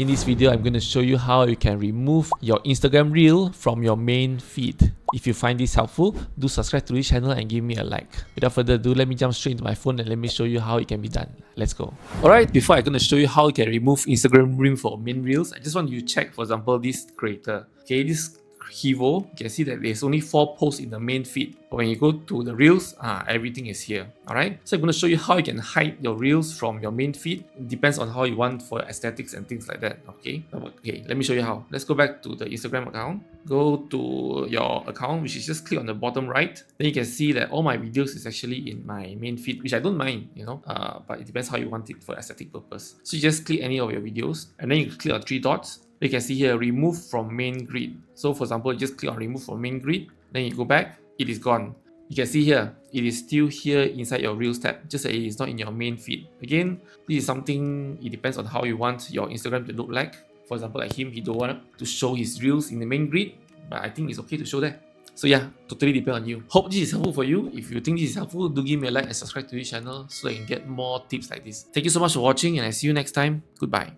In this video, I'm going to show you how you can remove your Instagram reel from your main feed. If you find this helpful, do subscribe to this channel and give me a like. Without further ado, let me jump straight into my phone and let me show you how it can be done. Let's go. Alright, before I'm going to show you how you can remove Instagram reel from main reels, I just want you to check, for example, this creator. Okay, this Hivo, you can see that there's only 4 posts in the main feed. But when you go to the reels, everything is here. Alright, so I'm going to show you how you can hide your reels from your main feed. It depends on how you want for aesthetics and things like that. Okay, let me show you how. Let's go back to the Instagram account. Go to your account, which is just click on the bottom right. Then you can see that all my videos is actually in my main feed, which I don't mind, but it depends how you want it for aesthetic purpose. So you just click any of your videos and then you click on 3 dots. You can see here, remove from main grid. So for example, you just click on remove from main grid, then you go back, it is gone. You can see here, it is still here inside your Reels tab, just that it is not in your main feed. Again, this is something, it depends on how you want your Instagram to look like. For example, like him, he don't want to show his Reels in the main grid, but I think it's okay to show that. So yeah, totally depend on you. Hope this is helpful for you. If you think this is helpful, do give me a like and subscribe to this channel so I can get more tips like this. Thank you so much for watching and I see you next time. Goodbye.